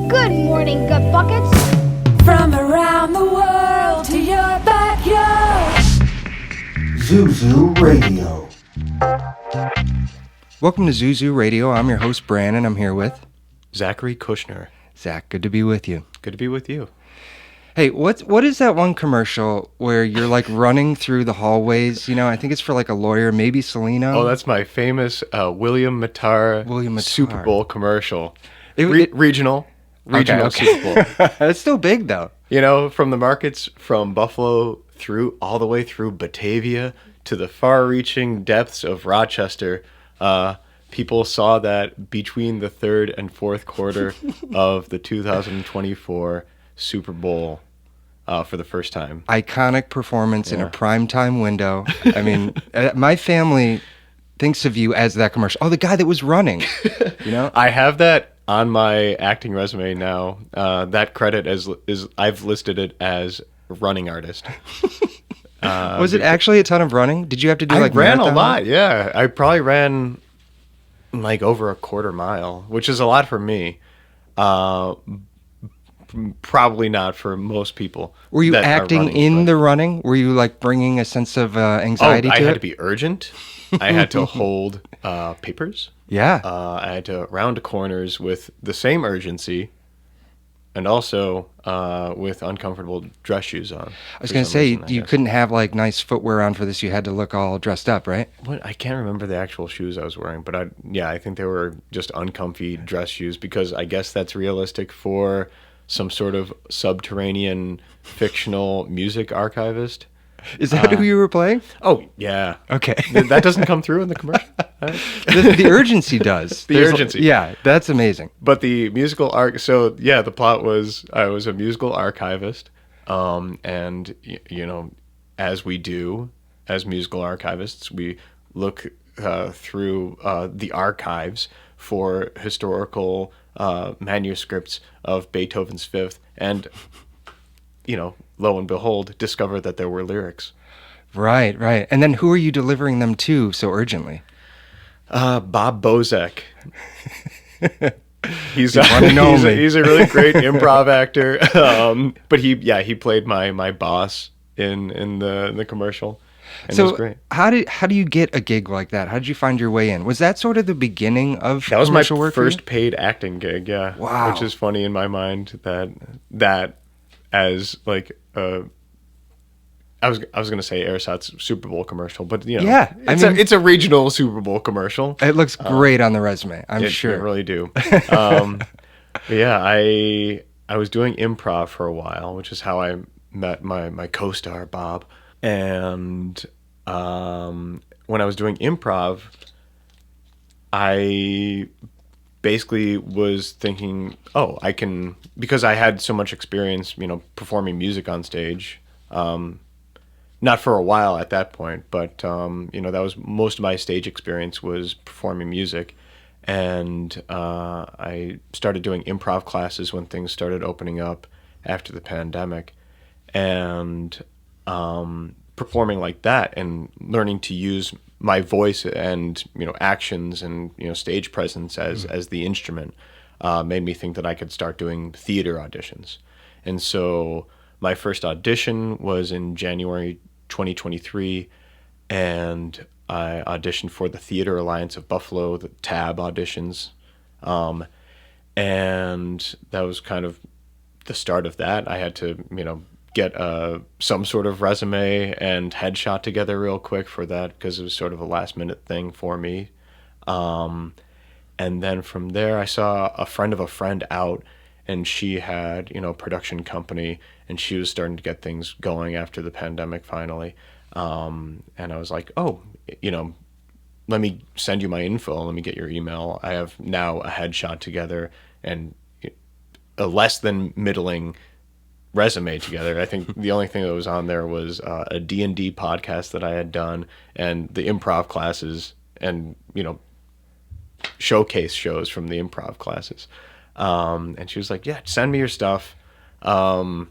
Good morning, gut buckets. From around the world to your backyard. Zuzu Radio. Welcome to Zuzu Radio. I'm your host, Brandon. I'm here with Zachary Kushner. Zach. Good to be with you. Good to be with you. Hey, what is that one commercial where you're like running through the hallways? You know, I think it's for like a lawyer, maybe Celino. Oh, that's my famous William Mattar Super Bowl commercial. Regional Okay. Super Bowl. That's still big though. You know, from the markets from Buffalo through all the way through Batavia to the far-reaching depths of Rochester, people saw that between the third and fourth quarter of the 2024 Super Bowl for the first time. Iconic performance in a primetime window. I mean, my family thinks of you as that commercial. Oh, the guy that was running. You know, I have that on my acting resume now. That credit is I've listed it as running artist. was it actually a ton of running? Did you have to do I like ran marathon? a lot? Yeah, I probably ran like over a quarter mile, which is a lot for me. Probably not for most people. Were you that are acting running, in but- the running? Were you like bringing a sense of anxiety I to had it? to be urgent. I had to hold papers. Yeah. I had to round corners with the same urgency, and also with uncomfortable dress shoes on. I was going to say, you couldn't have like nice footwear on for this. You had to look all dressed up, right? What, I can't remember the actual shoes I was wearing, but I think they were just uncomfy dress shoes because I guess that's realistic for some sort of subterranean fictional music archivist. Is that who you were playing? Oh, yeah. Okay. That doesn't come through in the commercial. The urgency does. There's- urgency. Yeah, that's amazing. But the musical so yeah, the plot was I was a musical archivist, and you know, as we do as musical archivists, we look through the archives for historical manuscripts of Beethoven's Fifth, and you know, lo and behold, discover that there were lyrics. Right. And then who are you delivering them to so urgently? Bob Bozek. He's You wanna know me. he's a really great improv actor. But he played my boss in the commercial, and it was great. How do you get a gig like that? How did you find your way in? Was that sort of the beginning of That was my commercial work for you? first paid acting gig. Yeah, Wow. which is funny in my mind that as like I was gonna say Airsat's Super Bowl commercial, but you know, Yeah, I mean- it's a regional Super Bowl commercial. It looks great on the resume, I'm It sure. really do. But yeah, I was doing improv for a while, which is how I met my co-star Bob. And when I was doing improv, I basically was thinking, I can, because I had so much experience, you know, performing music on stage. Not for a while at that point, but you know, that was most of my stage experience was performing music. And I started doing improv classes when things started opening up after the pandemic, and performing like that and learning to use my voice and, you know, actions and, you know, stage presence as the instrument made me think that I could start doing theater auditions. And so my first audition was in January 2023, and I auditioned for the Theater Alliance of Buffalo, the TAB auditions. And that was kind of the start of that. I had to, you know, get some sort of resume and headshot together real quick for that because it was sort of a last minute thing for me. And then from there, I saw a friend of a friend out, and she had, you know, a production company, and she was starting to get things going after the pandemic finally. And I was like, you know, let me send you my info. Let me get your email. I have now a headshot together and a less than middling resume together. I think the only thing that was on there was a D&D podcast that I had done and the improv classes and, you know, showcase shows from the improv classes. And she was like, yeah, send me your stuff. And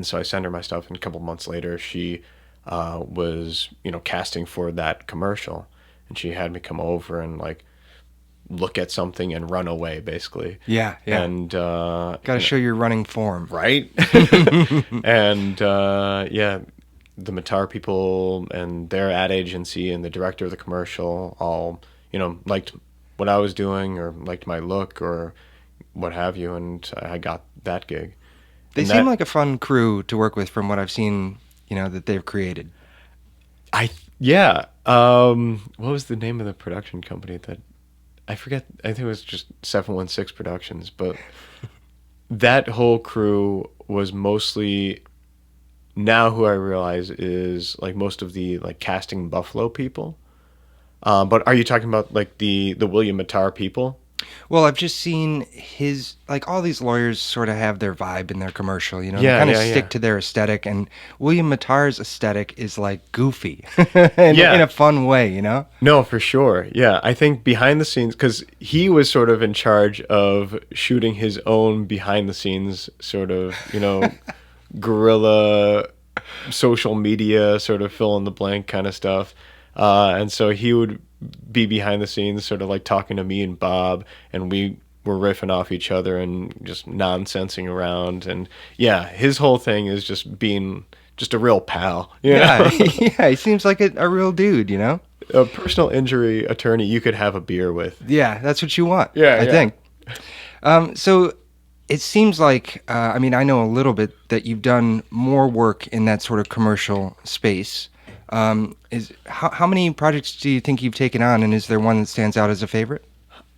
so I sent her my stuff, and a couple months later, she was, you know, casting for that commercial, and she had me come over and like look at something and run away, basically. Yeah, yeah. And Got to show your running form. right. And the Matar people and their ad agency and the director of the commercial all, liked what I was doing or liked my look or what have you, and I got that gig. They And seem that- like a fun crew to work with from what I've seen, that they've created. What was the name of the production company that I forget? I think it was just 716 Productions, but that whole crew was mostly, now who I realize is like most of the like casting Buffalo people. But are you talking about like the William Matar people? Well, I've just seen his, like, all these lawyers sort of have their vibe in their commercial, they Yeah, kind of yeah, stick yeah. to their aesthetic, and William Matar's aesthetic is like goofy in a fun way, No, for sure. Yeah, I think behind the scenes, because he was sort of in charge of shooting his own behind the scenes sort of, guerrilla social media sort of fill in the blank kind of stuff. And so he would be behind the scenes sort of like talking to me and Bob, and we were riffing off each other and just nonsensing around. And yeah, his whole thing is just being just a real pal. Yeah, yeah, he seems like a real dude, A personal injury attorney you could have a beer with. Yeah, that's what you want, Yeah, I yeah. think. So it seems like, I know a little bit that you've done more work in that sort of commercial space. How many projects do you think you've taken on, and is there one that stands out as a favorite?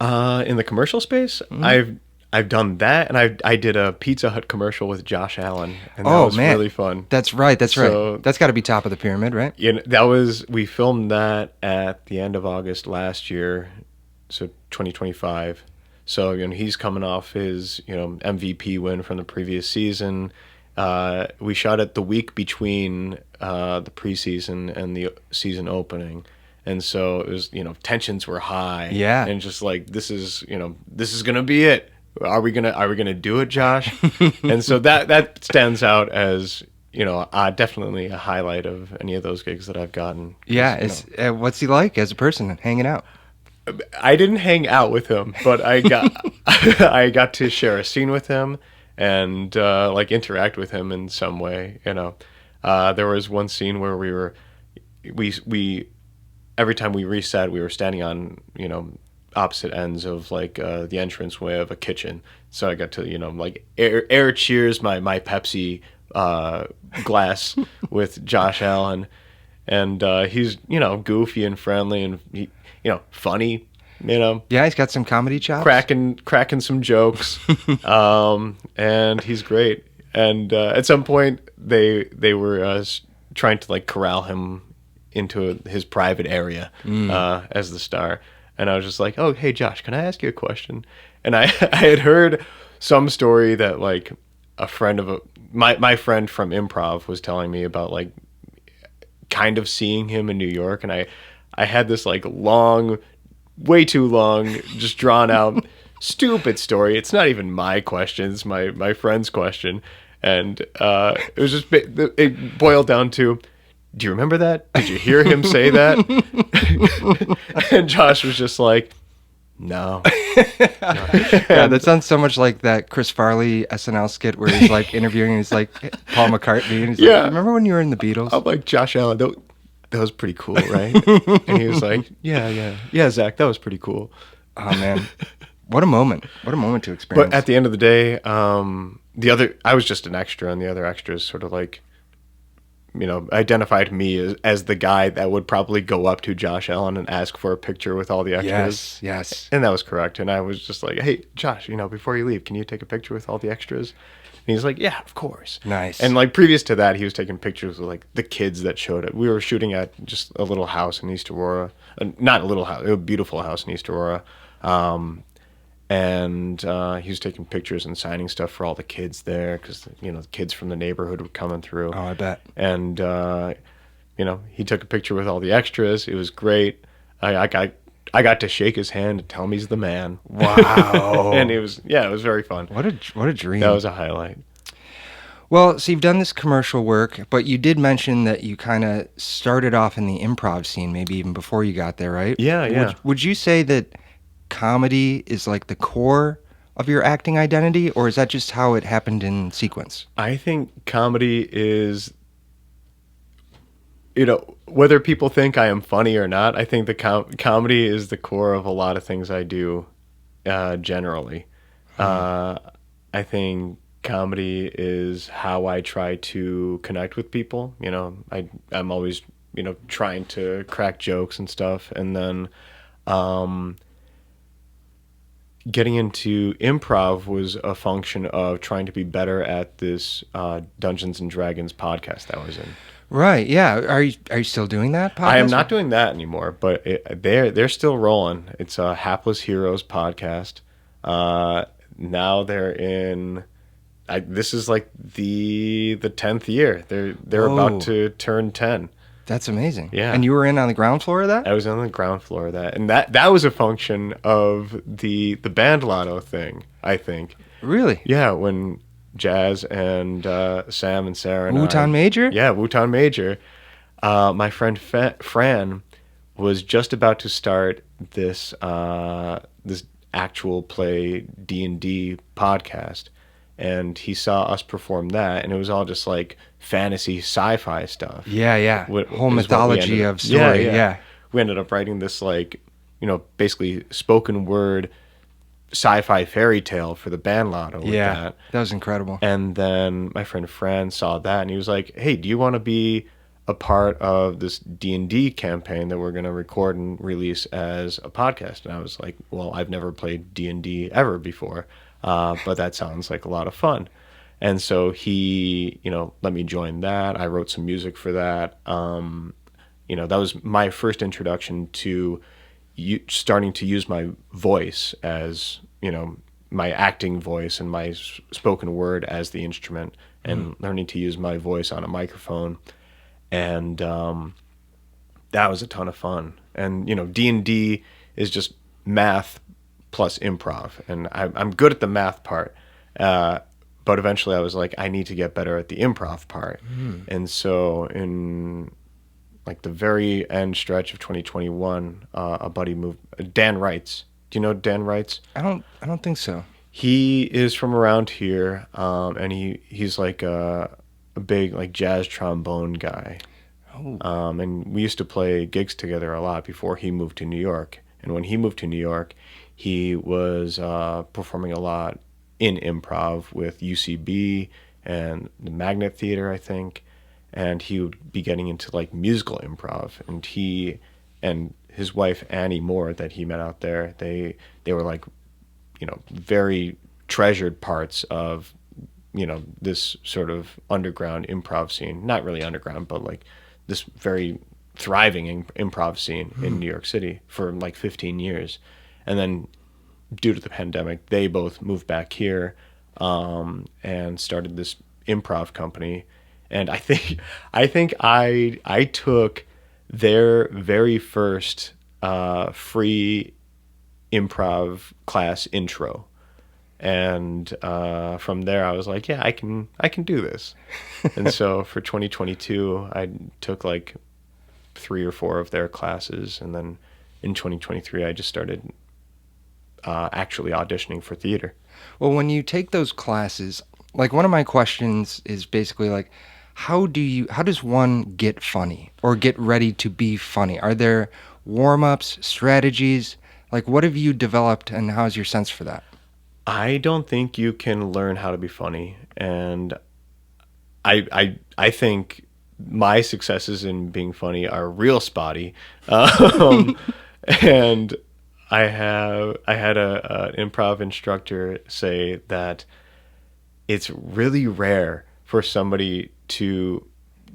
In the commercial space, I've done that, and I did a Pizza Hut commercial with Josh Allen, and that was really fun. That's right. So- That's got to be top of the pyramid, right? We filmed that at the end of August last year, so 2025. So he's coming off his MVP win from the previous season. We shot it the week between the preseason and the season opening, and so it was tensions were high. Yeah. And just like this is gonna be it. Are we gonna do it, Josh? And so that stands out as definitely a highlight of any of those gigs that I've gotten. Yeah. What's he like as a person hanging out? I didn't hang out with him, but I got I got to share a scene with him and like interact with him in some way. There was one scene where we every time we reset, we were standing on opposite ends of like the entranceway of a kitchen. So I got to like air cheers my Pepsi glass with Josh Allen, and he's goofy and friendly and he, funny. Yeah, he's got some comedy chops. cracking some jokes, and he's great. And at some point, they were trying to like corral him into his private area as the star. And I was just like, "Oh, hey Josh, can I ask you a question?" And I had heard some story that like a friend of my friend from Improv was telling me about like kind of seeing him in New York, and I had this like long, way too long, just drawn out, stupid story. It's not even my question; it's my friend's question, and it was just it boiled down to, do you remember that? Did you hear him say that? And Josh was just like, no. Yeah, that sounds so much like that Chris Farley SNL skit where he's like interviewing and he's like Paul McCartney and he's Yeah. like, remember when you were in the Beatles? I'm like, Josh Allen, that was pretty cool, right? And he was like, yeah, Zach, that was pretty cool. Oh man, what a moment to experience. But at the end of the day, I was just an extra, and the other extras sort of like, identified me as the guy that would probably go up to Josh Allen and ask for a picture with all the extras. Yes. And that was correct. And I was just like, hey, Josh, before you leave, can you take a picture with all the extras? And he's like, yeah, of course. Nice. And like previous to that, he was taking pictures with like the kids that showed up. We were shooting at just a little house in East Aurora. Not a little house, a beautiful house in East Aurora. And he was taking pictures and signing stuff for all the kids there because the kids from the neighborhood were coming through. Oh, I bet. And he took a picture with all the extras. It was great. I got to shake his hand and tell him he's the man. Wow. And it was very fun. What a dream. That was a highlight. Well, so you've done this commercial work, but you did mention that you kind of started off in the improv scene, maybe even before you got there, right? Yeah. Would you say that comedy is like the core of your acting identity, or is that just how it happened in sequence? I think comedy is, whether people think I am funny or not, I think the comedy is the core of a lot of things I do, generally. I think comedy is how I try to connect with people. I'm always, trying to crack jokes and stuff. And then getting into improv was a function of trying to be better at this Dungeons and Dragons podcast that I was in. Right. Yeah. Are you still doing that podcast? I am not doing that anymore, but they're still rolling. It's a Hapless Heroes podcast. Now they're in. This is like the 10th year. They're about to turn 10. That's amazing. Yeah. And you were in on the ground floor of that? I was on the ground floor of that, and that was a function of the band lotto thing, I think. Really? Yeah, when Jazz and Sam and Sarah and Wutan Major? Yeah, Wutan Major. My friend Fran was just about to start this this actual play D&D podcast, and he saw us perform that, and it was all just like fantasy sci-fi stuff. Yeah. Whole mythology of story. Yeah. We ended up writing this basically spoken word sci-fi fairy tale for the band lotto with that. That was incredible. And then my friend Fran saw that, and he was like, hey, do you want to be a part of this D&D campaign that we're going to record and release as a podcast? And I was like, well, I've never played D&D ever before, but that sounds like a lot of fun. And so he, let me join that. I wrote some music for that. That was my first introduction to starting to use my voice as, my acting voice and my spoken word as the instrument, and learning to use my voice on a microphone. And that was a ton of fun. And, D&D is just math plus improv. And I'm good at the math part. But eventually I was like, I need to get better at the improv part. And so in like the very end stretch of 2021, a buddy moved, Dan Wrights. Do you know Dan Wrights? I don't think so. He is from around here, and he's like a big like jazz trombone guy. And we used to play gigs together a lot before he moved to New York. And when he moved to New York, he was performing a lot in improv with UCB and the Magnet Theater, I think. And he would be getting into like musical improv. And he and his wife Annie Moore that he met out there, they were like, very treasured parts of, this sort of underground improv scene. Not really underground, but like this very thriving improv scene in New York City for like 15 years. And then due to the pandemic, they both moved back here and started this improv company. And I think I took their very first free improv class intro, and from there I was like, yeah, I can do this. And so for 2022, I took like 3 or 4 of their classes, and then in 2023, I just started actually auditioning for theater. Well, when you take those classes, like one of my questions is basically like, how does one get funny or get ready to be funny? Are there warm-ups, strategies? Like, what have you developed, and how's your sense for that? I don't think you can learn how to be funny, and I think my successes in being funny are real spotty. And I had an improv instructor say that it's really rare for somebody to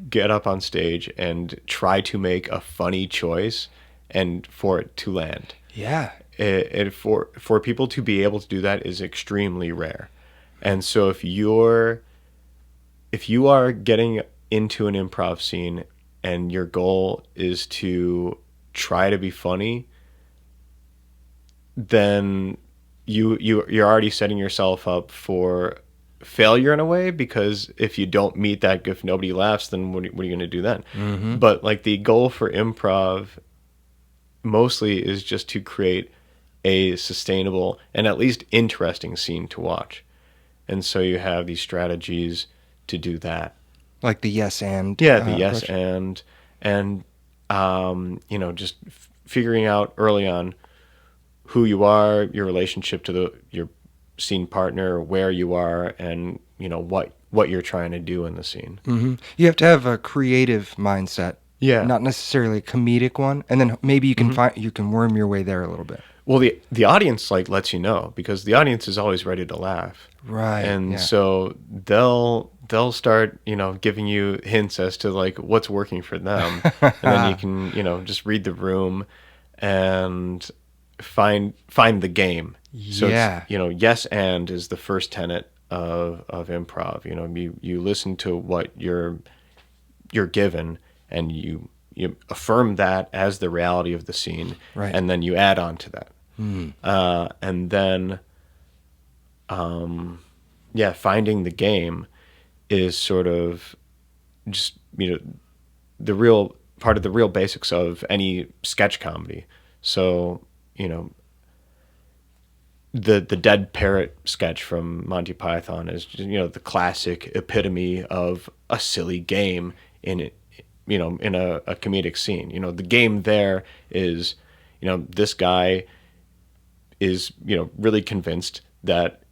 get up on stage and try to make a funny choice and for it to land. Yeah. For people to be able to do that is extremely rare. And so if you are getting into an improv scene and your goal is to try to be funny, then you're already setting yourself up for failure in a way, because if you don't meet that, if nobody laughs, then what are you going to do then? Mm-hmm. But like the goal for improv mostly is just to create a sustainable and at least interesting scene to watch. And so you have these strategies to do that. Like the yes and. Yeah, the yes approach. and just figuring out early on who you are, your relationship to your scene partner, where you are, and what you're trying to do in the scene. You have to have a creative mindset. Yeah. Not necessarily a comedic one, and then maybe you can you can worm your way there a little bit. Well, the audience lets you know, because the audience is always ready to laugh. Right. And so they'll start, giving you hints as to like what's working for them. And then you can, just read the room and find the game. So Yeah. it's, yes and is the first tenet of improv. You listen to what you're given, and you affirm that as the reality of the scene, Right. and then you add on to that. And then finding the game is sort of just the real part of the real basics of any sketch comedy. So the dead parrot sketch from Monty Python is the classic epitome of a silly game in a comedic scene. The game there is this guy is really convinced that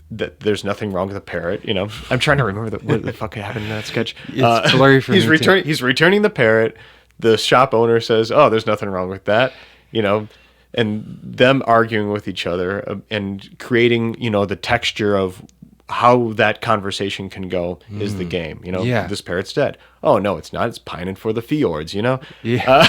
that there's nothing wrong with the parrot. I'm trying to remember what the fuck happened in that sketch. It's blurry for me too. He's returning the parrot. The shop owner says, "Oh, there's nothing wrong with that," and them arguing with each other and creating the texture of how that conversation can go is the game. Yeah. This parrot's dead. Oh no, it's not. It's pining for the fjords. Yeah.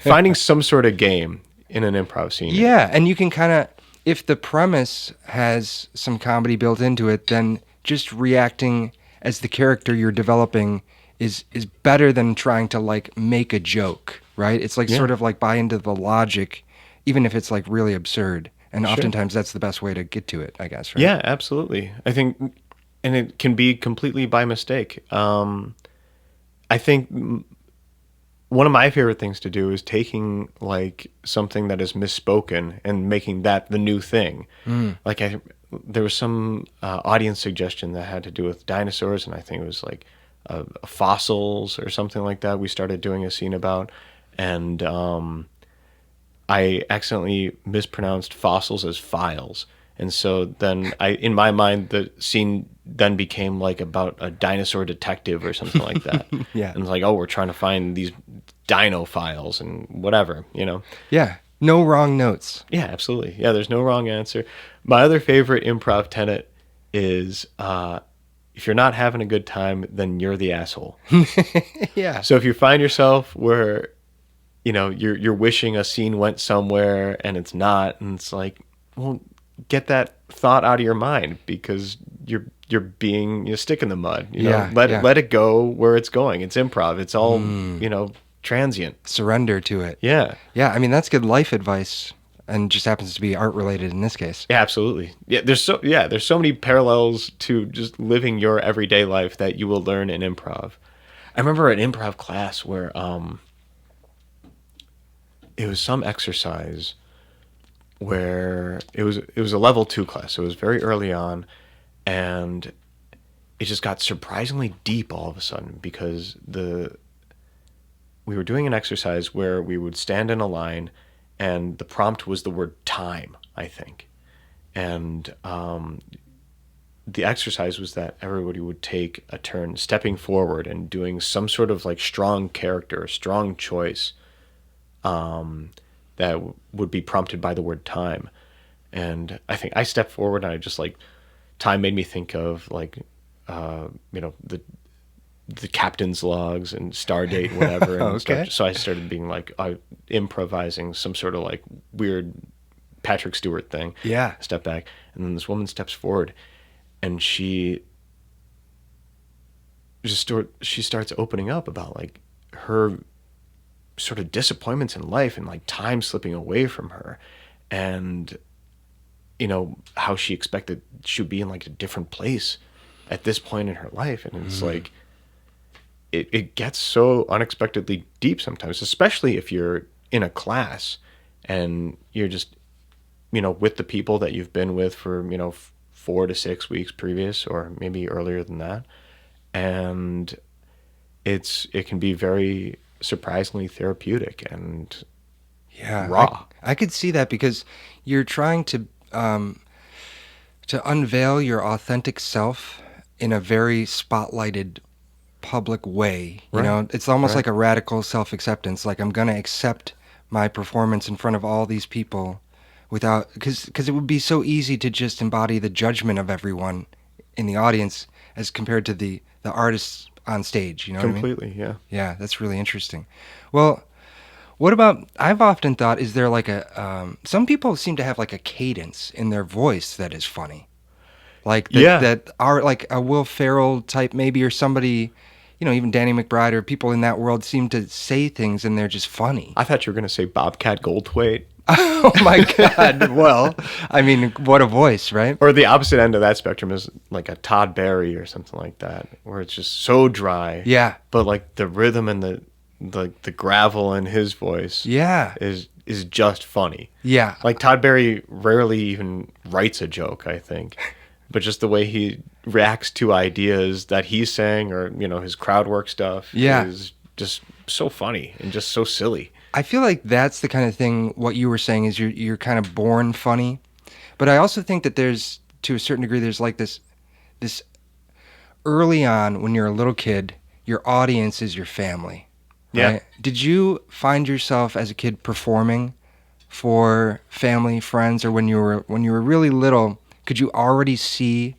Finding some sort of game in an improv scene. Yeah, and you can kind of, if the premise has some comedy built into it, then just reacting as the character you're developing is better than trying to like make a joke, right? It's like sort of like buy into the logic, even if it's like really absurd. And oftentimes that's the best way to get to it, I guess, right? Yeah, absolutely. I think, and it can be completely by mistake. I think one of my favorite things to do is taking like something that is misspoken and making that the new thing. Like there was some audience suggestion that had to do with dinosaurs, and I think it was like fossils or something like that. We started doing a scene about, and I accidentally mispronounced fossils as files. And so then in my mind, the scene then became like about a dinosaur detective or something like that. Yeah. And it's like, oh, we're trying to find these dino files and whatever, Yeah, no wrong notes. Yeah, absolutely. Yeah, there's no wrong answer. My other favorite improv tenet is if you're not having a good time, then you're the asshole. Yeah. So if you find yourself where, you're wishing a scene went somewhere and it's not, and it's like, well, get that thought out of your mind, because you're being stick in the mud. Let it go where it's going. It's improv. It's all transient. Surrender to it. Yeah. Yeah, I mean that's good life advice, and just happens to be art related in this case. Yeah, absolutely. Yeah, there's so many parallels to just living your everyday life that you will learn in improv. I remember an improv class where it was some exercise where it was a level 2 class. So it was very early on, and it just got surprisingly deep all of a sudden, because we were doing an exercise where we would stand in a line, and the prompt was the word time, I think. And the exercise was that everybody would take a turn stepping forward and doing some sort of like strong character, strong choice that would be prompted by the word time. And I think I stepped forward, and I just like, time made me think of like, the captain's logs and Stardate, whatever. And Okay. So I started being like, improvising some sort of like weird Patrick Stewart thing. Yeah. Step back. And then this woman steps forward, and she starts opening up about like her sort of disappointments in life and like time slipping away from her, and how she expected she would be in like a different place at this point in her life. And it's like it gets so unexpectedly deep sometimes, especially if you're in a class and you're just, with the people that you've been with for, 4 to 6 weeks previous, or maybe earlier than that. And it can be very surprisingly therapeutic and Yeah, raw. I could see that because you're trying to unveil your authentic self in a very spotlighted public way. You Right. know, it's almost Right. like a radical self-acceptance. Like I'm gonna accept my performance in front of all these people without, because it would be so easy to just embody the judgment of everyone in the audience as compared to the artists on stage. You know what I mean? Completely, yeah. Yeah, that's really interesting. Well, what about, I've often thought, is there like some people seem to have like a cadence in their voice that is funny. Like that, Yeah. that are like a Will Ferrell type maybe, or somebody, even Danny McBride or people in that world seem to say things and they're just funny. I thought you were going to say Bobcat Goldthwait. Oh my God. Well, I mean, what a voice, right? Or the opposite end of that spectrum is like a Todd Barry or something like that, where it's just so dry. Yeah. But like the rhythm and the gravel in his voice Yeah. is just funny. Yeah. Like Todd Barry rarely even writes a joke, I think. But just the way he reacts to ideas that he's saying, or, his crowd work stuff Yeah. is just so funny and just so silly. I feel like that's the kind of thing, what you were saying is you're kind of born funny. But I also think that there's, to a certain degree, there's like this early on when you're a little kid, your audience is your family. Yeah. Right? Did you find yourself as a kid performing for family, friends, or when you were really little, could you already see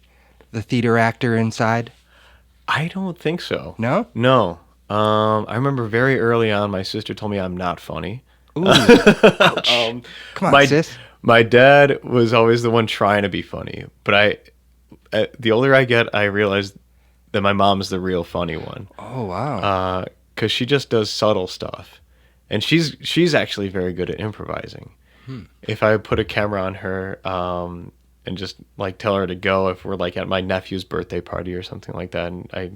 the theater actor inside? I don't think so. No? No. I remember very early on, my sister told me I'm not funny. Ooh. Ouch. Come on, my, sis. My dad was always the one trying to be funny, but the older I get, I realize that my mom is the real funny one. Oh, wow. Because she just does subtle stuff, and she's actually very good at improvising. If I put a camera on her, and just like tell her to go, if we're like at my nephew's birthday party or something like that, and I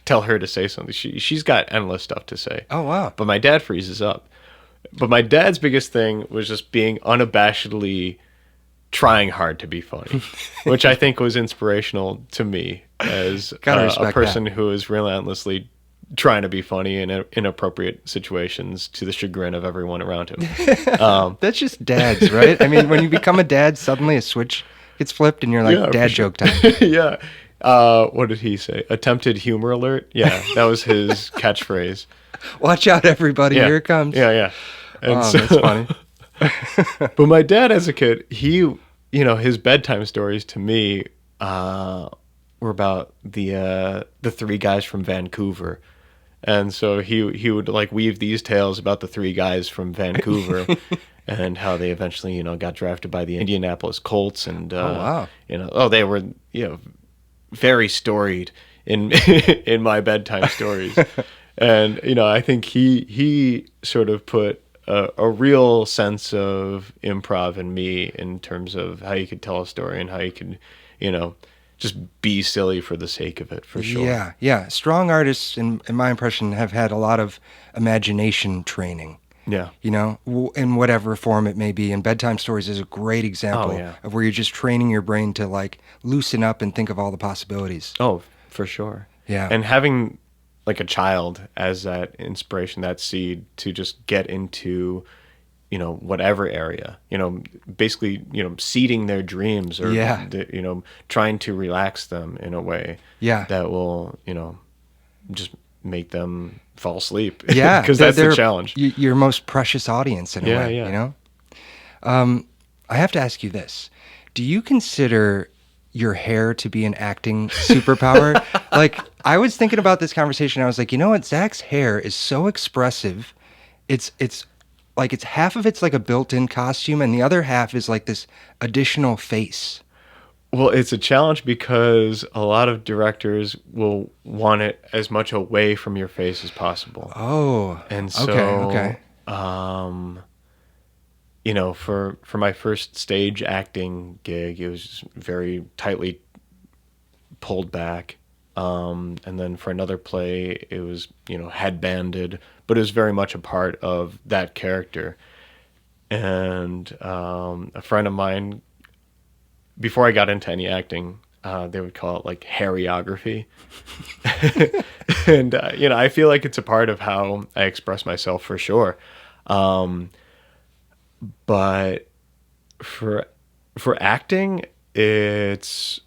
tell her to say something, she's got endless stuff to say. Oh, wow. But my dad freezes up. But my dad's biggest thing was just being unabashedly trying hard to be funny, which I think was inspirational to me as Gotta a respect person who is relentlessly trying to be funny in inappropriate situations to the chagrin of everyone around him. That's just dads, right? I mean, when you become a dad, suddenly a switch gets flipped and you're like, Yeah, dad for sure. joke time. Yeah. What did he say? Attempted humor alert? Yeah, that was his catchphrase. Watch out, everybody. Yeah. Here it comes. Yeah, yeah. And Oh, that's funny. But my dad, as a kid, he, his bedtime stories to me were about the three guys from Vancouver, and so he would like weave these tales about the three guys from Vancouver, and how they eventually got drafted by the Indianapolis Colts, and wow. they were very storied in in my bedtime stories. And I think he sort of put a real sense of improv in me, in terms of how you could tell a story and how you could just be silly for the sake of it, for sure. Yeah, yeah. Strong artists, in my impression, have had a lot of imagination training. Yeah. In whatever form it may be. And bedtime stories is a great example of where you're just training your brain to like loosen up and think of all the possibilities. Oh, for sure. Yeah. And having like a child as that inspiration, that seed to just get into, whatever area, basically, seeding their dreams, or, Yeah. trying to relax them in a way Yeah. that will, just make them fall asleep. Yeah. Because that's the challenge. Your most precious audience in a way, Yeah. I have to ask you this. Do you consider your hair to be an acting superpower? Like, I was thinking about this conversation. I was like, you know what? Zach's hair is so expressive. It's like half of it's like a built-in costume, and the other half is like this additional face. Well, it's a challenge because a lot of directors will want it as much away from your face as possible. Oh, And so, okay. For my first stage acting gig, it was just very tightly pulled back. And then for another play, it was, headbanded, but it was very much a part of that character. And a friend of mine, before I got into any acting, they would call it like hairiography. And, I feel like it's a part of how I express myself for sure. But for acting, it's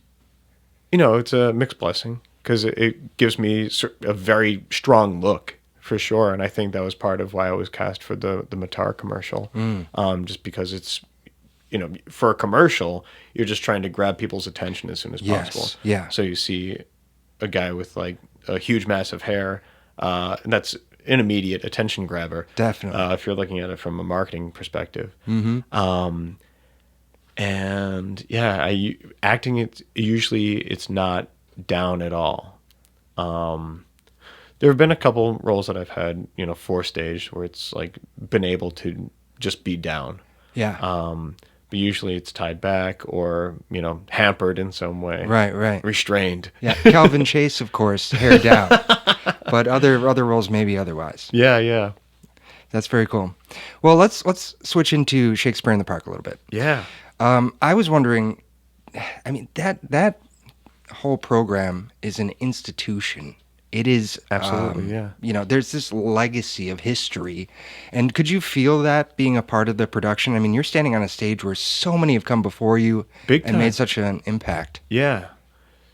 it's a mixed blessing because it gives me a very strong look for sure, and I think that was part of why I was cast for the Matar commercial. Just because it's for a commercial, you're just trying to grab people's attention as soon as possible. Yes, yeah. So you see a guy with like a huge mass of hair, and that's an immediate attention grabber. Definitely. If you're looking at it from a marketing perspective. And yeah, acting, it's not down at all. There have been a couple roles that I've had, for stage where it's like been able to just be down. Yeah. But usually it's tied back or, hampered in some way. Right. Restrained. Yeah. Calvin Chase, of course, hair down. But other roles maybe otherwise. Yeah. That's very cool. Well, let's switch into Shakespeare in the Park a little bit. Yeah. I was wondering, I mean, that whole program is an institution. It is Absolutely, yeah. There's this legacy of history, and could you feel that being a part of the production? I mean, you're standing on a stage where so many have come before you Big and time. made such an impact. Yeah.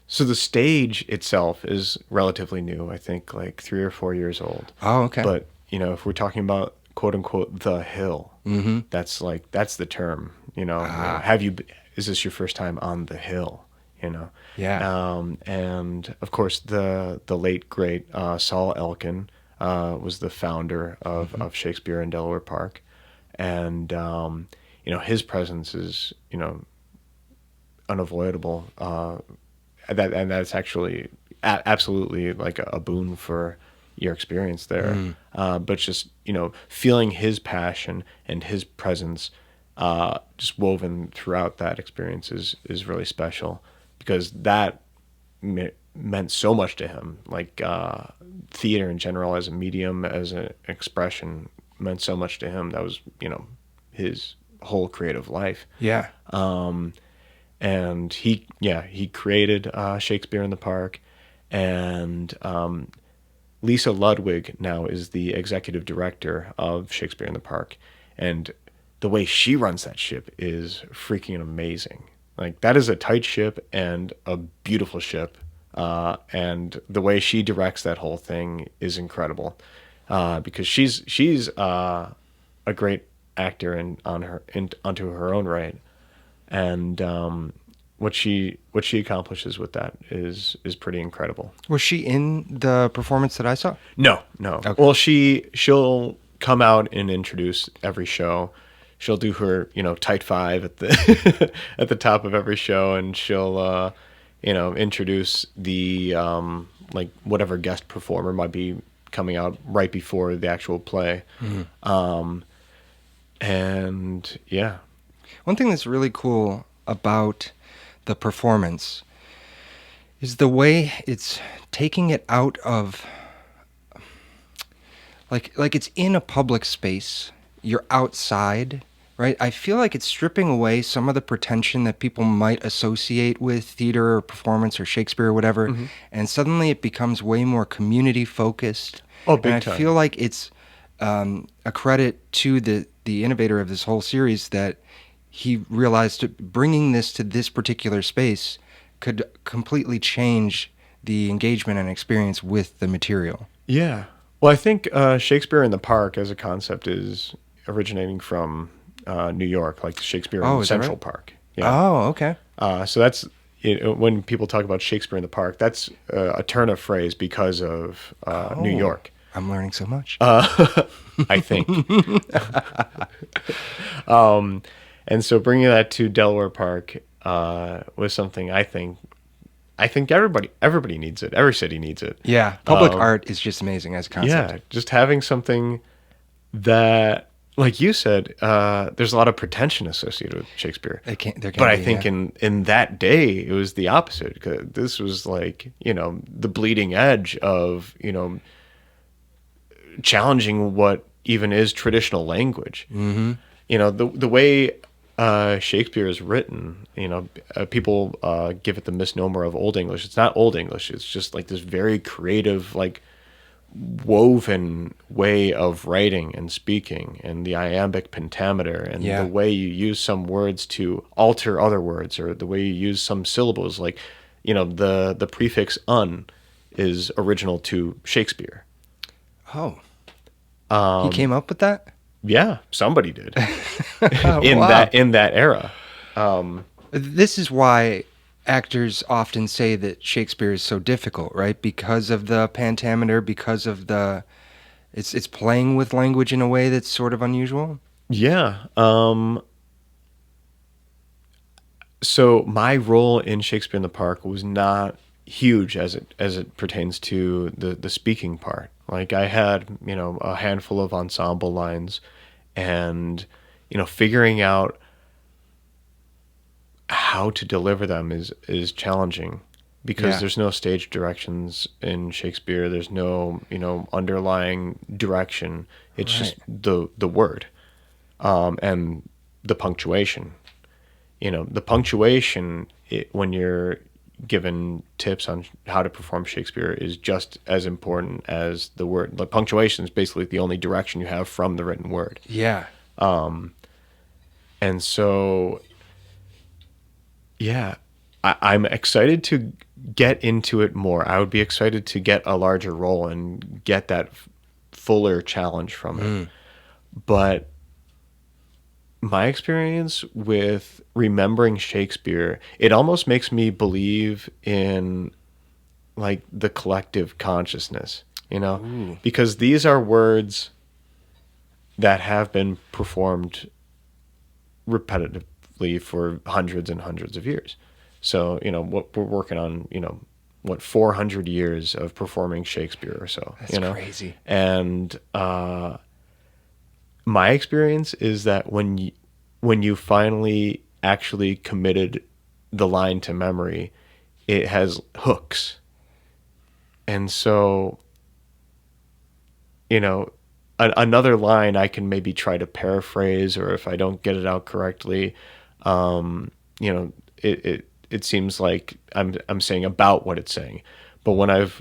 So the stage itself is relatively new. I think like 3 or 4 years old. Oh, okay. But if we're talking about quote unquote the hill, that's the term. Is this your first time on the hill? Yeah. And of course the late great Saul Elkin was the founder of Shakespeare in Delaware Park, and his presence is unavoidable. That's actually absolutely like a boon for your experience there. But just feeling his passion and his presence just woven throughout that experience is really special, because that meant so much to him. Like theater in general as a medium, as an expression, meant so much to him. That was his whole creative life. Yeah. And he created Shakespeare in the Park, and Lisa Ludwig now is the executive director of Shakespeare in the Park, and the way she runs that ship is freaking amazing. Like, that is a tight ship and a beautiful ship, and the way she directs that whole thing is incredible, because she's a great actor onto her own right. And what she accomplishes with that is pretty incredible. Was she in the performance that I saw? No. Okay. Well, she'll come out and introduce every show. She'll do her tight five at the at the top of every show, and she'll introduce the like whatever guest performer might be coming out right before the actual play. And yeah. One thing that's really cool about the performance is the way it's taking it out of, like it's in a public space. You're outside, right? I feel like it's stripping away some of the pretension that people might associate with theater or performance or Shakespeare or whatever, and suddenly it becomes way more community focused. Oh, big and I time. feel like it's a credit to the innovator of this whole series that he realized bringing this to this particular space could completely change the engagement and experience with the material. Yeah. Well, I think Shakespeare in the Park as a concept is originating from New York, like Shakespeare in is that Central right? Park. Yeah. Oh, okay. So that's when people talk about Shakespeare in the Park, that's a turn of phrase because of New York. I'm learning so much. I think. And so bringing that to Delaware Park was something I think everybody needs it. Every city needs it. Yeah, public art is just amazing as a concept. Yeah, just having something that, like you said, there's a lot of pretension associated with Shakespeare. There can But I be, think yeah. in that day, it was the opposite. 'Cause this was like, the bleeding edge of, challenging what even is traditional language. the way Shakespeare is written, people give it the misnomer of Old English. It's not Old English. It's just like this very creative, like woven way of writing and speaking, and the iambic pentameter, and Yeah. the way you use some words to alter other words, or the way you use some syllables. Like, the prefix "un" is original to Shakespeare. Oh. He came up with that? Yeah, somebody did Wow. in that era. This is why actors often say that Shakespeare is so difficult, right? Because of the pentameter, because of it's playing with language in a way that's sort of unusual. Yeah. So my role in Shakespeare in the Park was not huge as it pertains to the speaking part. Like, I had, a handful of ensemble lines, and, figuring out how to deliver them is challenging, because Yeah. there's no stage directions in Shakespeare. There's no, underlying direction. It's just the word, and the punctuation. The punctuation, when you're given tips on how to perform Shakespeare, is just as important as the word. The punctuation is basically the only direction you have from the written word. Yeah. And so, yeah, I'm excited to get into it more. I would be excited to get a larger role and get that fuller challenge from it. But my experience with remembering Shakespeare, it almost makes me believe in, like, the collective consciousness, because these are words that have been performed repetitively for hundreds and hundreds of years. So, what we're working on, 400 years of performing Shakespeare or so. That's crazy. And my experience is that when you finally actually committed the line to memory, it has hooks. And so, another line I can maybe try to paraphrase, or if I don't get it out correctly, it seems like I'm saying about what it's saying. But when I've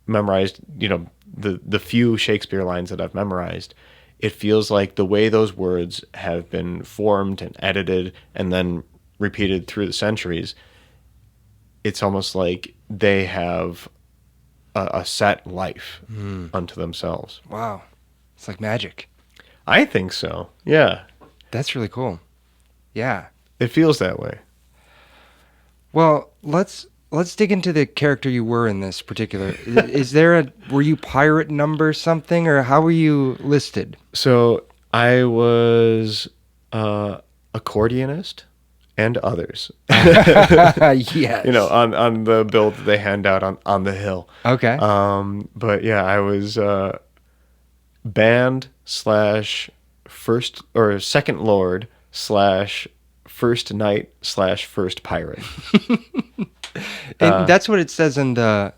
memorized, the few Shakespeare lines that I've memorized, it feels like the way those words have been formed and edited and then repeated through the centuries, it's almost like they have a set life unto themselves. Wow. It's like magic. I think so. Yeah. That's really cool. Yeah. It feels that way. Well, let's dig into the character you were in this particular. Were you pirate number something, or how were you listed? So I was accordionist and others. Yes. On the bill that they hand out on the hill. Okay. But yeah, I was band / first or second lord / first knight / first pirate. And that's what it says in the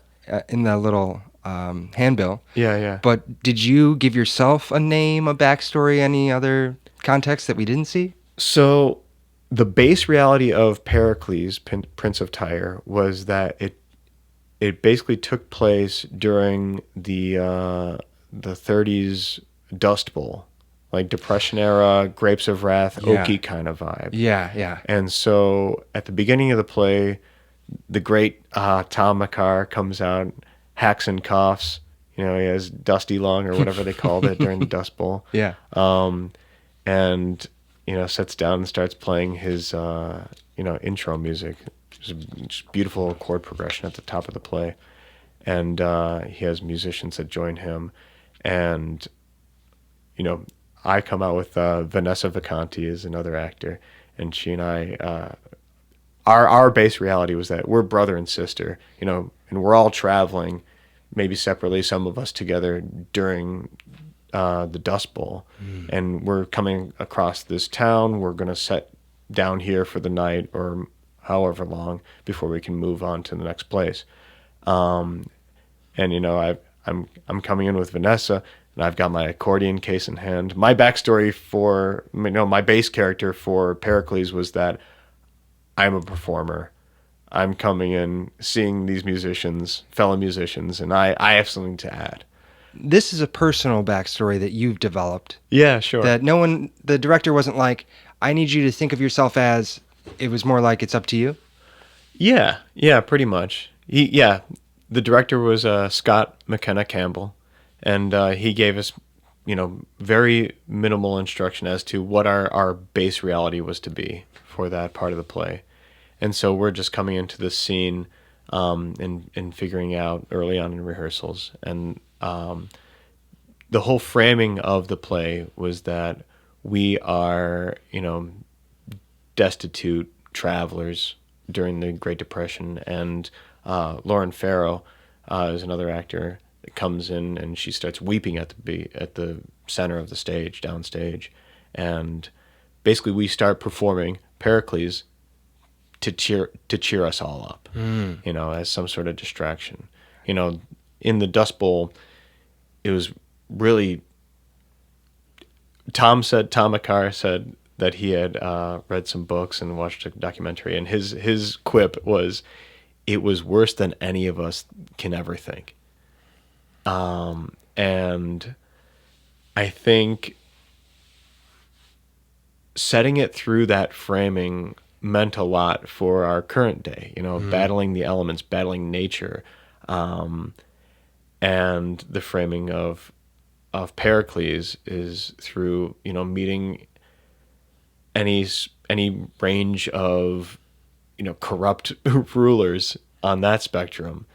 little handbill. Yeah. But did you give yourself a name, a backstory, any other context that we didn't see? So the base reality of Pericles, Prince of Tyre, was that it basically took place during the 30s Dust Bowl, like Depression era, Grapes of Wrath, Yeah. Okie kind of vibe. Yeah. And so at the beginning of the play, the great Tom McCarr comes out, hacks and coughs. He has Dusty Lung or whatever they called it during the Dust Bowl. Yeah. And sits down and starts playing his intro music. Just beautiful chord progression at the top of the play, and he has musicians that join him, and I come out with Vanessa Vacanti is another actor, and she and I, our base reality was that we're brother and sister, and we're all traveling, maybe separately, some of us together during the Dust Bowl, and we're coming across this town. We're going to set down here for the night or however long before we can move on to the next place. And I'm coming in with Vanessa. and I've got my accordion case in hand. My backstory for, my base character for Pericles was that I'm a performer. I'm coming in, seeing these musicians, fellow musicians, and I have something to add. This is a personal backstory that you've developed. Yeah, sure. That the director wasn't like, I need you to think of yourself as, it was more like, it's up to you? Yeah, pretty much. The director was Scott McKenna Campbell, and he gave us, very minimal instruction as to what our base reality was to be for that part of the play. And so we're just coming into this scene and figuring out early on in rehearsals. And the whole framing of the play was that we are, destitute travelers during the Great Depression. And Lauren Farrow is another actor that comes in, and she starts weeping at the center of the stage, downstage. And basically we start performing Pericles to cheer us all up, as some sort of distraction. In the Dust Bowl, it was really, Tom McCarr said that he had read some books and watched a documentary, and his quip was, it was worse than any of us can ever think. And I think setting it through that framing meant a lot for our current day, battling the elements, battling nature, and the framing of Pericles is through, meeting any range of, corrupt rulers on that spectrum.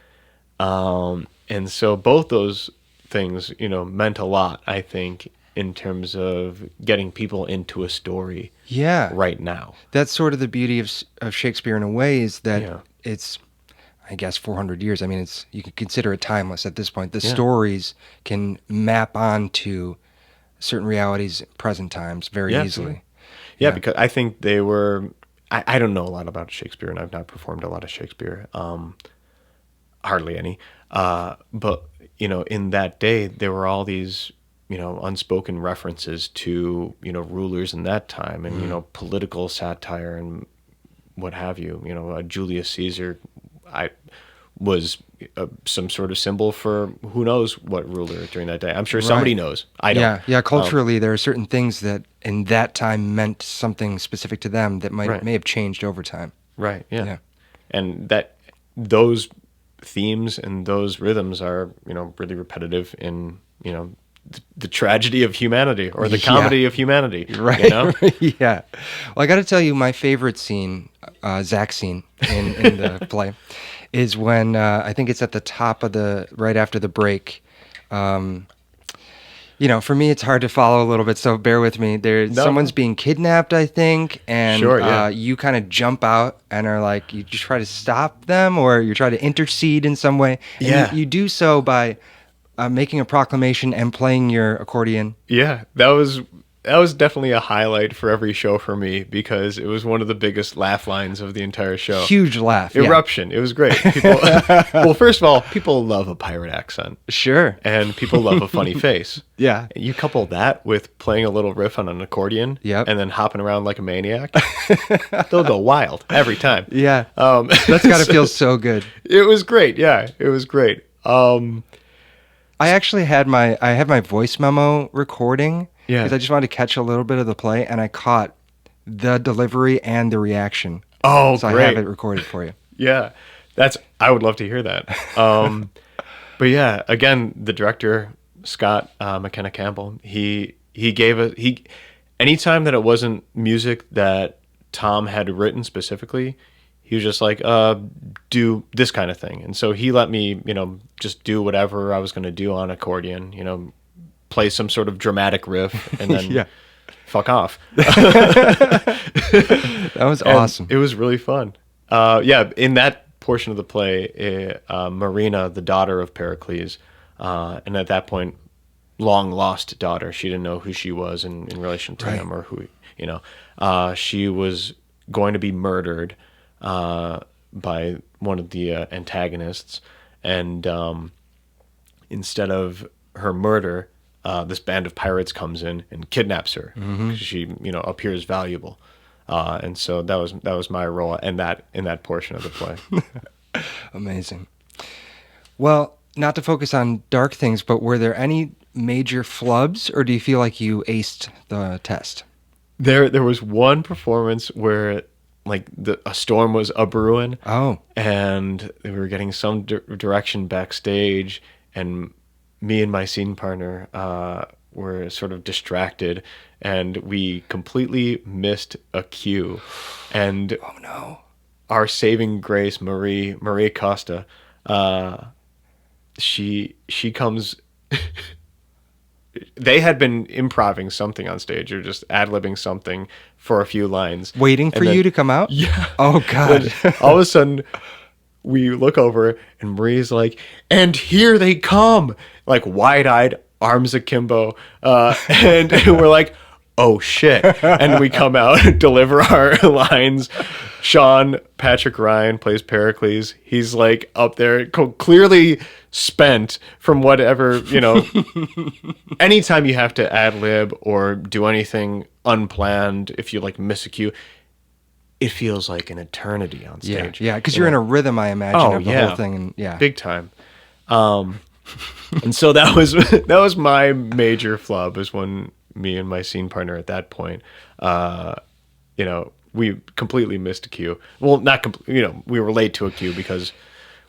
And so both those things, meant a lot, I think, in terms of getting people into a story right now. That's sort of the beauty of Shakespeare in a way, is that it's, I guess, 400 years. I mean, you can consider it timeless at this point. The stories can map onto certain realities, present times, very easily. Yeah, because I think they were, I don't know a lot about Shakespeare, and I've not performed a lot of Shakespeare, hardly any. But, in that day, there were all these, unspoken references to, rulers in that time, and, political satire and what have you. Julius Caesar, was some sort of symbol for who knows what ruler during that day. I'm sure somebody knows. I don't. Yeah. Culturally, there are certain things that in that time meant something specific to them that may have changed over time. Right. Yeah. And that those themes and those rhythms are, really repetitive in, the tragedy of humanity, or the comedy of humanity. Right. Yeah. Well, I got to tell you, my favorite scene, Zach's scene in the play, is when I think it's at the top of right after the break. For me, it's hard to follow a little bit, so bear with me. Someone's being kidnapped, I think, and you kind of jump out and are like, you just try to stop them, or you try to intercede in some way. And you do so by making a proclamation and playing your accordion. Yeah, that was definitely a highlight for every show for me, because it was one of the biggest laugh lines of the entire show. Huge laugh. Eruption. Yeah. It was great. People, well, first of all, people love a pirate accent. Sure. And people love a funny face. Yeah. You couple that with playing a little riff on an accordion, and then hopping around like a maniac, they'll go wild every time. Yeah. That's got to feel so good. It was great. Yeah, it was great. I actually had my voice memo recording. Yeah. Because I just wanted to catch a little bit of the play, and I caught the delivery and the reaction. Oh, so great. I have it recorded for you. Yeah. I would love to hear that. But yeah, again, the director, Scott McKenna Campbell, he gave anytime that it wasn't music that Tom had written specifically, he was just like, do this kind of thing. And so he let me, just do whatever I was going to do on accordion, play some sort of dramatic riff, and then fuck off. That was awesome. It was really fun. In that portion of the play, Marina, the daughter of Pericles, and at that point, long lost daughter, she didn't know who she was in relation to him, or who, she was going to be murdered by one of the antagonists, and instead of her murder, this band of pirates comes in and kidnaps her because she, appears valuable. And so that was my role in that portion of the play. Amazing. Well, not to focus on dark things, but were there any major flubs, or do you feel like you aced the test? There was one performance where like a storm was a brewing. Oh. And we were getting some direction backstage, and me and my scene partner were sort of distracted, and we completely missed a cue. And Oh no. our saving grace, Marie Costa, she comes. They had been improving something on stage, or just ad-libbing something for a few lines, Waiting for you to come out? Yeah. Oh God. Then all of a sudden, we look over and Marie's like, "And here they come!" Like wide-eyed, arms akimbo, and we're like, "Oh shit!" And we come out, deliver our lines. Sean Patrick Ryan plays Pericles. He's like up there, clearly spent from whatever, anytime you have to ad lib or do anything unplanned, if you like miss a cue, it feels like an eternity on stage. Yeah, because you're in a rhythm, I imagine, of the whole thing, and yeah, big time. And so that was my major flub, is when me and my scene partner at that point, we completely missed a cue. Well, not completely, we were late to a cue because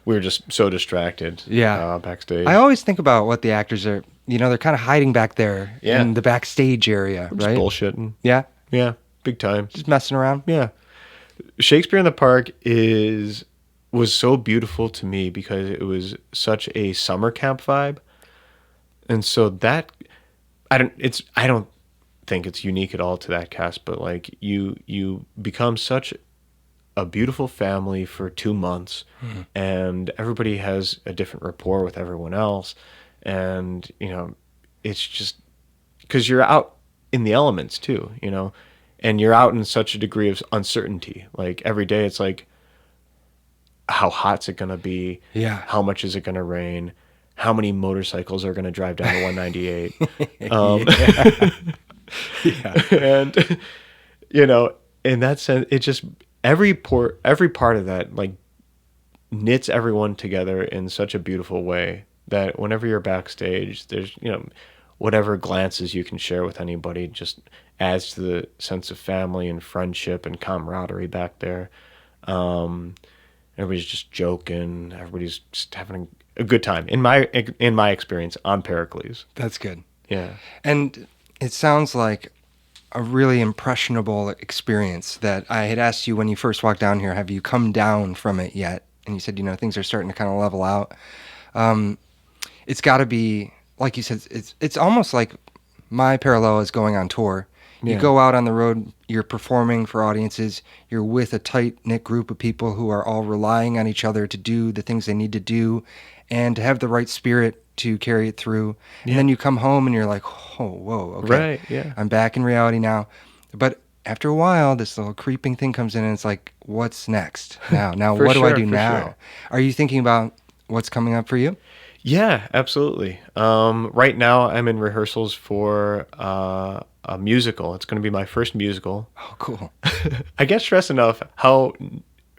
we were just so distracted. Yeah. Backstage. I always think about what the actors are, they're kind of hiding back there in the backstage area, Just right? bullshitting. Yeah, Yeah, big time. just messing around. Yeah. Shakespeare in the Park was so beautiful to me because it was such a summer camp vibe. And so that I don't think it's unique at all to that cast, but like you become such a beautiful family for 2 months, and everybody has a different rapport with everyone else, and it's just because you're out in the elements too, and you're out in such a degree of uncertainty. Like every day it's like, how hot's it gonna be? Yeah. How much is it gonna rain? How many motorcycles are gonna drive down to 198? Yeah. And in that sense, it just every part of that like knits everyone together in such a beautiful way that whenever you're backstage, there's whatever glances you can share with anybody just adds to the sense of family and friendship and camaraderie back there. Everybody's just joking. Everybody's just having a good time. In my experience on Pericles. That's good. Yeah. And it sounds like a really impressionable experience that I had asked you when you first walked down here, have you come down from it yet? And you said, things are starting to kind of level out. It's got to be, like you said, it's almost like my parallel is going on tour. You go out on the road, you're performing for audiences, you're with a tight-knit group of people who are all relying on each other to do the things they need to do and to have the right spirit to carry it through. And then you come home and you're like, oh, whoa, okay. Right, yeah. I'm back in reality now. But after a while, this little creeping thing comes in and it's like, what's next? Now what do I do now? Sure. Are you thinking about what's coming up for you? Yeah, absolutely. Right now I'm in rehearsals for a musical. It's going to be my first musical. Oh, cool. I can't stress enough how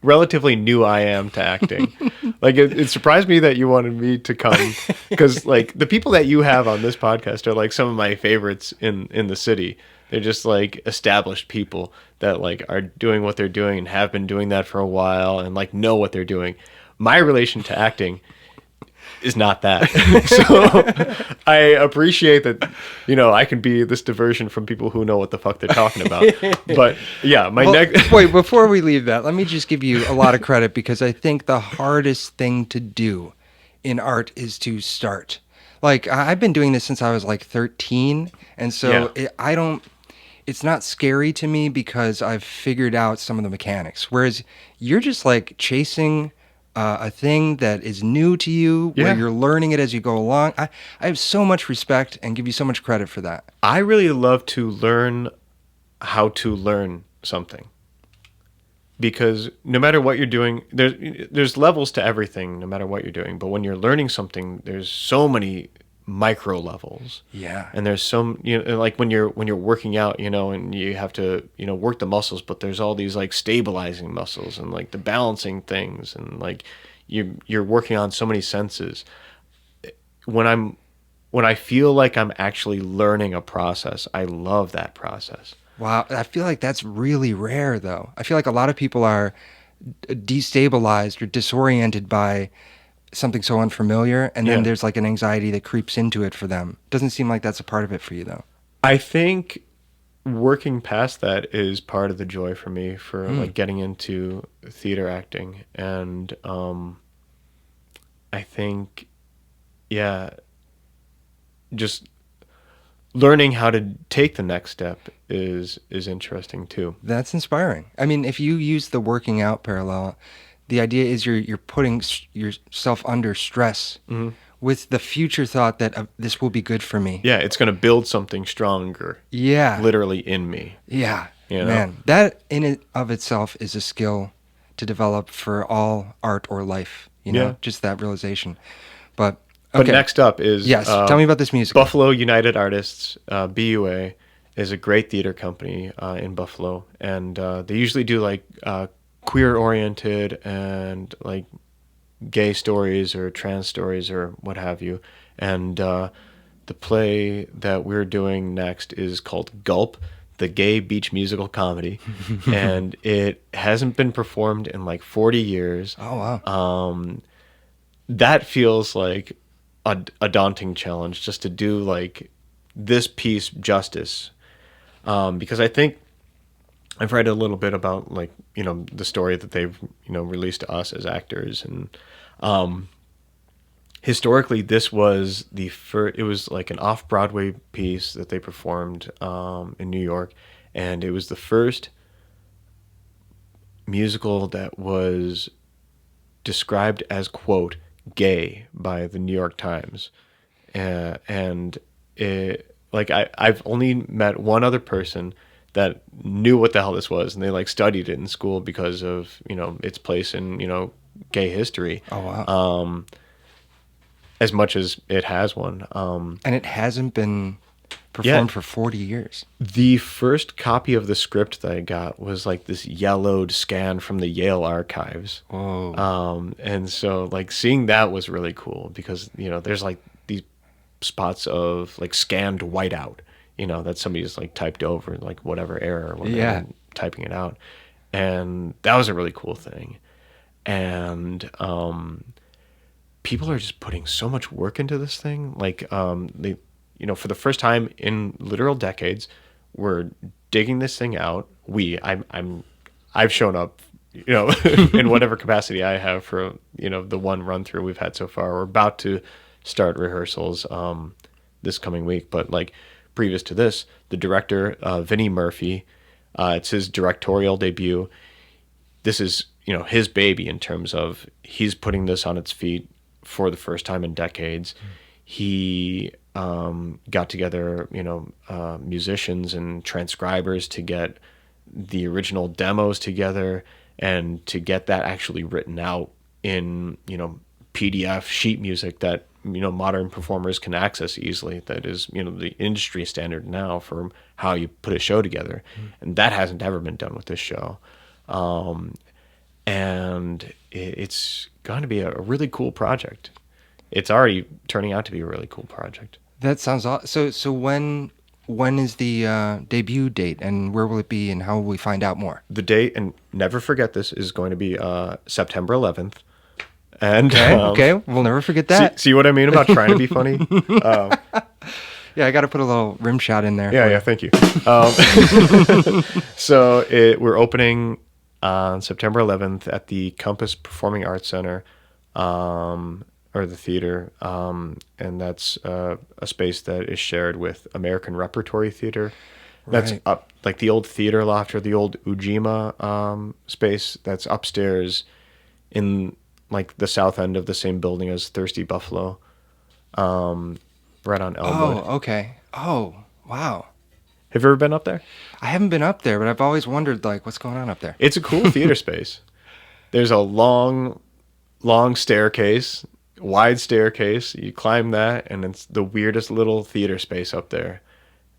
relatively new I am to acting. Like it surprised me that you wanted me to come, because like the people that you have on this podcast are like some of my favorites in the city. They're just like established people that like are doing what they're doing and have been doing that for a while and like know what they're doing. My relation to acting is not that. So I appreciate that, I can be this diversion from people who know what the fuck they're talking about. But yeah, wait, before we leave that, let me just give you a lot of credit, because I think the hardest thing to do in art is to start. Like I've been doing this since I was like 13. And so it's not scary to me because I've figured out some of the mechanics. Whereas you're just like chasing a thing that is new to you, where you're learning it as you go along. I have so much respect and give you so much credit for that. I really love to learn how to learn something, because no matter what you're doing, there's levels to everything, no matter what you're doing. But when you're learning something, there's so many micro levels. Yeah. And there's some, like when you're working out, and you have to, work the muscles, but there's all these like stabilizing muscles and like the balancing things, and like you're working on so many senses. When I feel like I'm actually learning a process, I love that process. Wow. I feel like that's really rare, though. I feel like a lot of people are destabilized or disoriented by something so unfamiliar, and then Yeah. there's like an anxiety that creeps into it for them. Doesn't seem like that's a part of it for you, though. I think working past that is part of the joy for me for like getting into theater acting. And I think, yeah, just learning how to take the next step is interesting too. That's inspiring. I mean, if you use the working out parallel, the idea is you're putting yourself under stress with the future thought that this will be good for me. Yeah, it's going to build something stronger. Yeah. Literally in me. Yeah. You know? Man, that in it of itself is a skill to develop for all art or life, Yeah. just that realization. But But next up is yes, tell me about this musical. Buffalo United Artists, BUA, is a great theater company in Buffalo, and they usually do like queer-oriented and like gay stories or trans stories or what have you. And the play that we're doing next is called Gulp, the gay beach musical comedy, and it hasn't been performed in like 40 years. Oh wow. That feels like a daunting challenge, just to do like this piece justice, because I think I've read a little bit about like the story that they've released to us as actors, and historically this was the first. It was like an off-Broadway piece that they performed in New York, and it was the first musical that was described as, quote, gay by the New York Times. And it, like I've only met one other person that knew what the hell this was, and they like studied it in school because of its place in gay history. Oh wow. As much as it has one. And it hasn't been performed for 40 years. The first copy of the script that I got was like this yellowed scan from the Yale archives. Whoa. And so like seeing that was really cool, because there's like these spots of like scanned whiteout, that somebody's like typed over like whatever error when Yeah. they're typing it out, and that was a really cool thing. And people are just putting so much work into this thing. Like they, for the first time in literal decades, we're digging this thing out. I've shown up, in whatever capacity I have for, the one run through we've had so far. We're about to start rehearsals this coming week. But like previous to this, the director, Vinnie Murphy, it's his directorial debut. This is, his baby in terms of he's putting this on its feet for the first time in decades. He got together, musicians and transcribers to get the original demos together and to get that actually written out in, PDF sheet music that, modern performers can access easily. That is, the industry standard now for how you put a show together. And that hasn't ever been done with this show. And it's going to be a really cool project. It's already turning out to be a really cool project. That sounds awesome. So when is the debut date, and where will it be, and how will we find out more? The date, and never forget this, is going to be September 11th. And Okay, we'll never forget that. See what I mean about trying to be funny? Yeah, I got to put a little rim shot in there. Yeah, thank you. So we're opening on September 11th at the Compass Performing Arts Center, or the theater, and that's a space that is shared with American Repertory Theater. That's Right. up, like the old theater loft or the old Ujima space that's upstairs in like the south end of the same building as Thirsty Buffalo, right on Elmwood. Oh, okay. Oh, wow. Have you ever been up there? I haven't been up there, but I've always wondered, like, what's going on up there? It's a cool theater space. There's a long staircase wide staircase. You climb that, and it's the weirdest little theater space up there.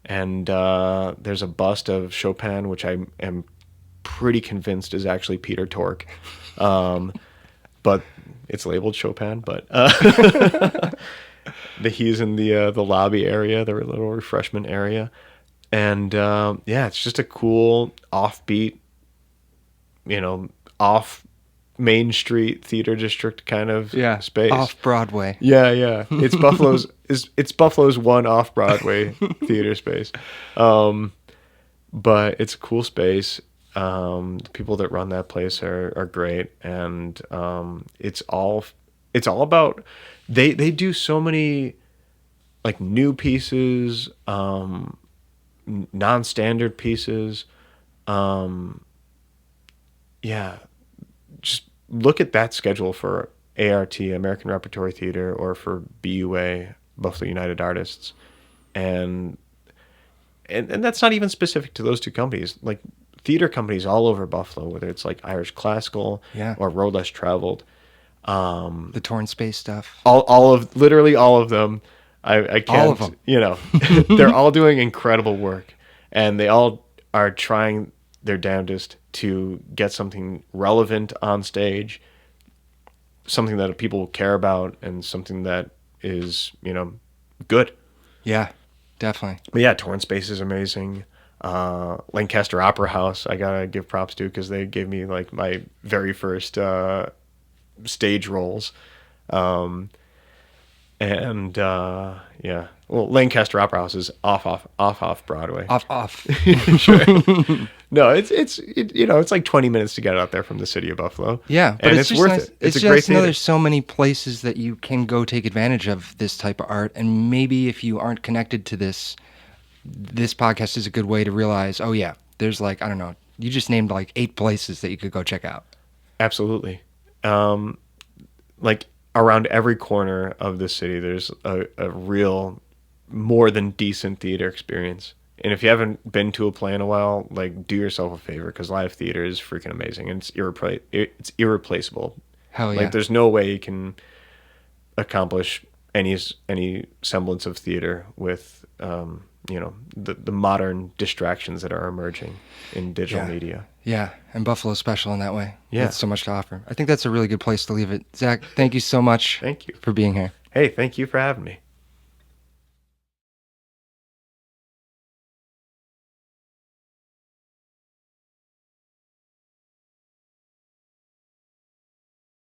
And there's a bust of Chopin, which I am pretty convinced is actually Peter Tork. But it's labeled Chopin. But he's in the lobby area, the little refreshment area. And yeah, it's just a cool, offbeat, off Main Street theater district kind of space. Off Broadway. Yeah. It's Buffalo's one off Broadway theater space. But it's a cool space. The people that run that place are great, and it's all about they do so many like new pieces, non-standard pieces. Yeah, just look at that schedule for ART, American Repertory Theater, or for BUA, Buffalo United Artists, and that's not even specific to those two companies. Like theater companies all over Buffalo, whether it's like Irish Classical or Road Less Traveled, the Torn Space stuff, literally all of them. I can't, all of them. They're all doing incredible work, and they all are trying their damnedest to get something relevant on stage, something that people care about, and something that is, good. Yeah, definitely. But yeah, Torn Space is amazing. Lancaster Opera House, I gotta give props to, because they gave me like my very first stage roles. Yeah. Well, Lancaster Opera House is off Broadway. Off. Sure. No, it's like 20 minutes to get out there from the city of Buffalo. Yeah, but and it's worth nice. it. It's a just great theater. there's so many places that you can go take advantage of this type of art, and maybe if you aren't connected to this podcast is a good way to realize, oh yeah, there's like, I don't know, you just named like 8 places that you could go check out. Absolutely. Like around every corner of the city, there's a real more than decent theater experience. And if you haven't been to a play in a while, like, do yourself a favor, because live theater is freaking amazing, and it's irreplaceable. Hell yeah. Like, there's no way you can accomplish any semblance of theater with the modern distractions that are emerging in digital media. Yeah, and Buffalo's special in that way. Yeah. It's so much to offer. I think that's a really good place to leave it. Zach, thank you so much. Thank you for being here. Hey, thank you for having me.